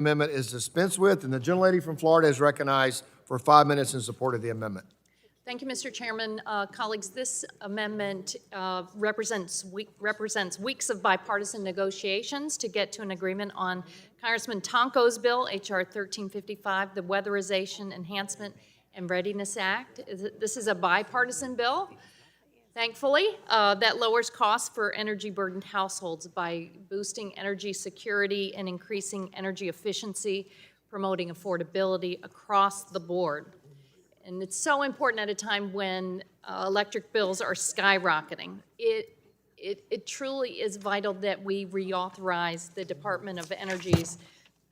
amendment is dispensed with, and the gentlelady from Florida is recognized for 5 minutes in support of the amendment. Thank you, Mr. Chairman. Colleagues, this amendment represents weeks of bipartisan negotiations to get to an agreement on Congressman Tonko's bill, H.R. 1355, the Weatherization Enhancement and Readiness Act. This is a bipartisan bill, thankfully, that lowers costs for energy-burdened households by boosting energy security and increasing energy efficiency, promoting affordability across the board. And it's so important at a time when electric bills are skyrocketing. It truly is vital that we reauthorize the Department of Energy's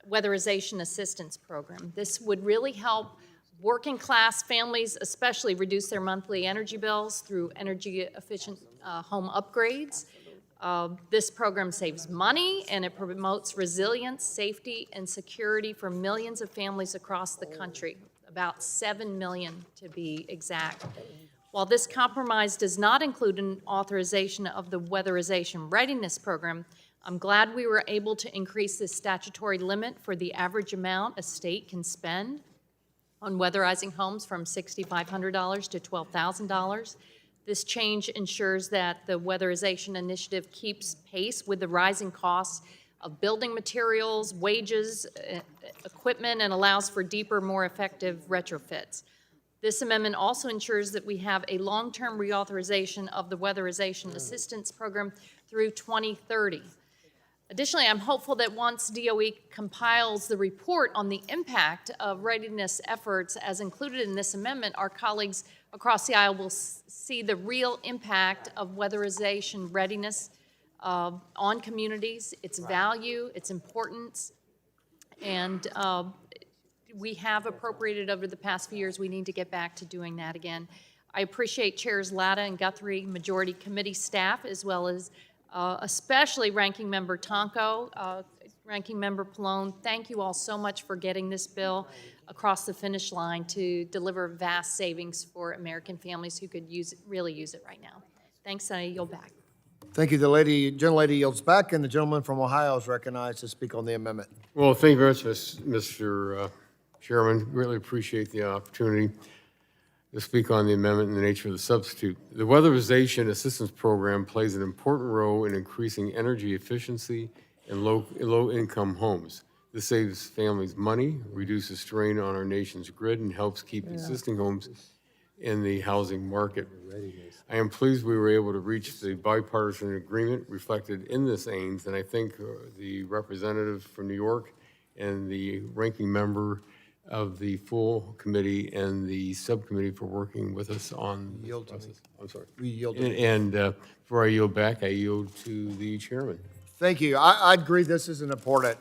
Weatherization Assistance Program. This would really help working class families especially reduce their monthly energy bills through energy efficient home upgrades. This program saves money and it promotes resilience, safety, and security for millions of families across the country, about 7 million to be exact. While this compromise does not include an authorization of the Weatherization Readiness Program, I'm glad we were able to increase the statutory limit for the average amount a state can spend on weatherizing homes from $6,500 to $12,000. This change ensures that the Weatherization Initiative keeps pace with the rising costs of building materials, wages, equipment, and allows for deeper, more effective retrofits. This amendment also ensures that we have a long-term reauthorization of the Weatherization Assistance Program through 2030. Additionally, I'm hopeful that once DOE compiles the report on the impact of readiness efforts as included in this amendment, our colleagues across the aisle will see the real impact of weatherization readiness on communities, its value, its importance, and we have appropriated over the past few years. We need to get back to doing that again. I appreciate Chairs Latta and Guthrie, Majority Committee staff, as well as especially Ranking Member Tonko, Ranking Member Pallone. Thank you all so much for getting this bill across the finish line to deliver vast savings for American families who could really use it right now. Thanks, and I yield back. Thank you. The gentlelady yields back, and the gentleman from Ohio is recognized to speak on the amendment. Well, thank you very much, Mr. Chairman. Really appreciate the opportunity to speak on the amendment and the nature of the substitute. The Weatherization Assistance Program plays an important role in increasing energy efficiency in low-income homes. This saves families money, reduces strain on our nation's grid, and helps keep existing homes in the housing market. I am pleased we were able to reach the bipartisan agreement reflected in this aims, and I thank the representative from New York and the ranking member of the full committee and the subcommittee for working with us on this process. I'm sorry. We yield. And before I yield back, I yield to the chairman. Thank you. I agree this is an important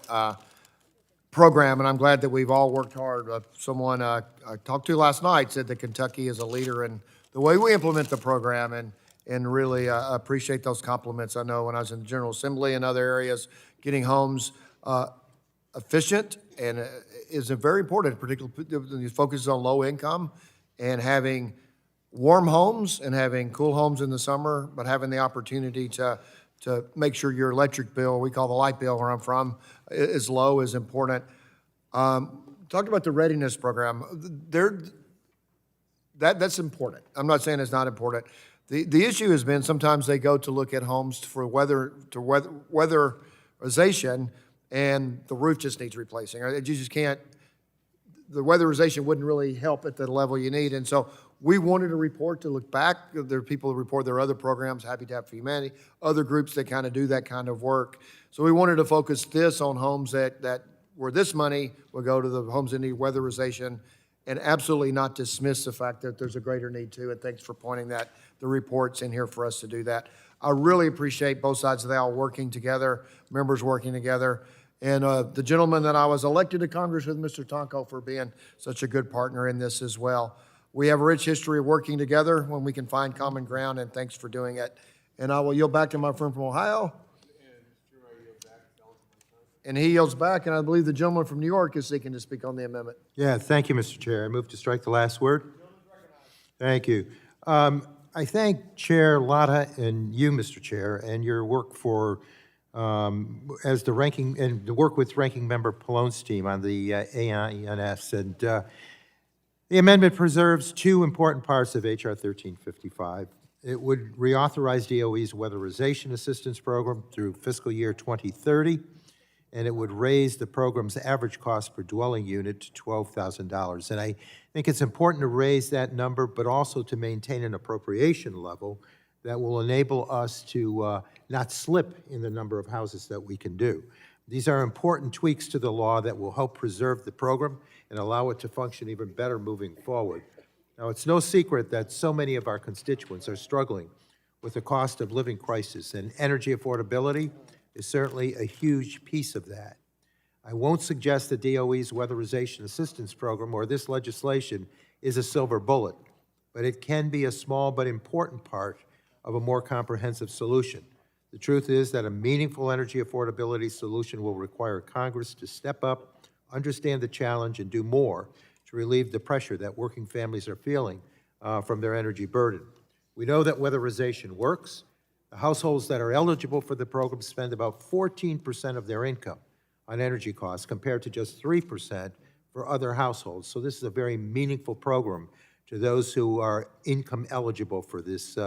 program, and I'm glad that we've all worked hard. Someone I talked to last night said that Kentucky is a leader in the way we implement the program, and really appreciate those compliments. I know when I was in the General Assembly and other areas, getting homes efficient and is very important, particularly focuses on low income and having warm homes and having cool homes in the summer, but having the opportunity to make sure your electric bill, we call the light bill where I'm from, is low is important. Talked about the readiness program. That's important. I'm not saying it's not important. The issue has been sometimes they go to look at homes for weatherization, and the roof just needs replacing. You just can't. The weatherization wouldn't really help at the level you need, and so we wanted a report to look back. There are people who report their other programs, Habitat for Humanity, other groups that kind of do that kind of work. So we wanted to focus this on homes that where this money will go to the homes that need weatherization, and absolutely not dismiss the fact that there's a greater need too. And thanks for pointing that. The report's in here for us to do that. I really appreciate both sides of the aisle working together, members working together, and the gentleman that I was elected to Congress with, Mr. Tonko, for being such a good partner in this as well. We have a rich history of working together when we can find common ground, and thanks for doing it. And I will yield back to my friend from Ohio. And he yields back, and I believe the gentleman from New York is seeking to speak on the amendment. Yeah, thank you, Mr. Chair. I move to strike the last word. Thank you. I thank Chair Latta and you, Mr. Chair, and your work for as the ranking, and to work with Ranking Member Palone's team on the AINS. And the amendment preserves two important parts of H.R. 1355. It would reauthorize DOE's Weatherization Assistance Program through fiscal year 2030, and it would raise the program's average cost per dwelling unit to $12,000. And I think it's important to raise that number, but also to maintain an appropriation level that will enable us to not slip in the number of houses that we can do. These are important tweaks to the law that will help preserve the program and allow it to function even better moving forward. Now, it's no secret that so many of our constituents are struggling with the cost of living crisis, and energy affordability is certainly a huge piece of that. I won't suggest that DOE's Weatherization Assistance Program or this legislation is a silver bullet, but it can be a small but important part of a more comprehensive solution. The truth is that a meaningful energy affordability solution will require Congress to step up, understand the challenge, and do more to relieve the pressure that working families are feeling from their energy burden. We know that weatherization works. The households that are eligible for the program spend about 14% of their income on energy costs compared to just 3% for other households. So this is a very meaningful program to those who are income eligible for this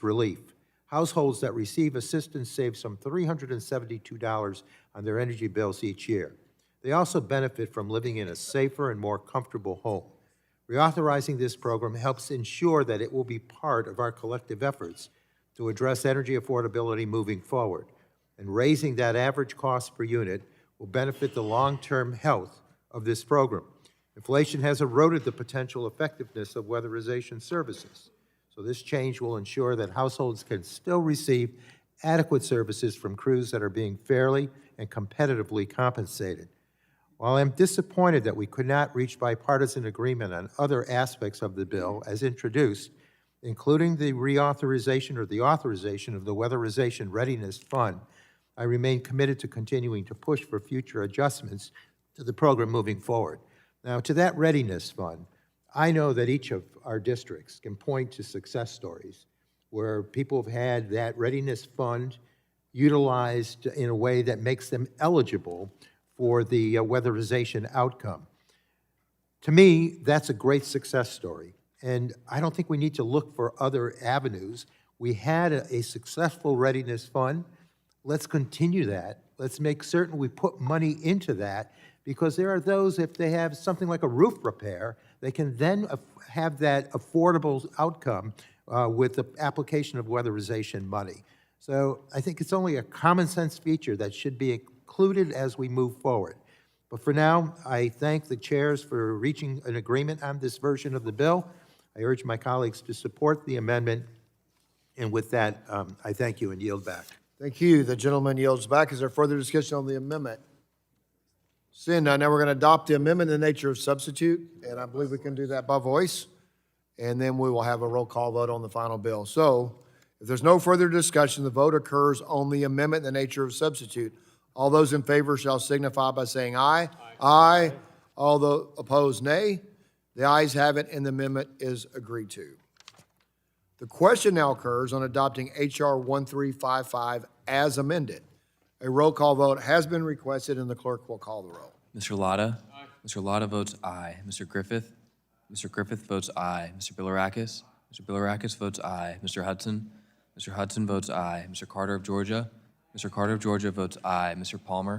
relief. Households that receive assistance save some $372 on their energy bills each year. They also benefit from living in a safer and more comfortable home. Reauthorizing this program helps ensure that it will be part of our collective efforts to address energy affordability moving forward. And raising that average cost per unit will benefit the long-term health of this program. Inflation has eroded the potential effectiveness of weatherization services. So this change will ensure that households can still receive adequate services from crews that are being fairly and competitively compensated. While I'm disappointed that we could not reach bipartisan agreement on other aspects of the bill as introduced, including the reauthorization or the authorization of the Weatherization Readiness Fund, I remain committed to continuing to push for future adjustments to the program moving forward. Now, to that Readiness Fund, I know that each of our districts can point to success stories where people have had that Readiness Fund utilized in a way that makes them eligible for the weatherization outcome. To me, that's a great success story, and I don't think we need to look for other avenues. We had a successful Readiness Fund. Let's continue that. Let's make certain we put money into that, because there are those, if they have something like a roof repair, they can then have that affordable outcome with the application of weatherization money. So I think it's only a common sense feature that should be included as we move forward. But for now, I thank the chairs for reaching an agreement on this version of the bill. I urge my colleagues to support the amendment. And with that, I thank you and yield back. Thank you. The gentleman yields back. Is there further discussion on the amendment? Seeing none, now we're going to adopt the amendment in the nature of substitute, and I believe we can do that by voice. And then we will have a roll call vote on the final bill. So if there's no further discussion, the vote occurs on the amendment in the nature of substitute. All those in favor shall signify by saying aye. Aye. All those opposed, nay. The ayes have it, and the amendment is agreed to. The question now occurs on adopting H.R. 1355 as amended. A roll call vote has been requested, and the clerk will call the roll. Mr. Latta? Aye. Mr. Latta votes aye. Mr. Griffith? Mr. Griffith votes aye. Mr. Bilirakis? Mr. Bilirakis votes aye. Mr. Hudson? Mr. Hudson votes aye. Mr. Carter of Georgia? Mr. Carter of Georgia votes aye. Mr. Palmer?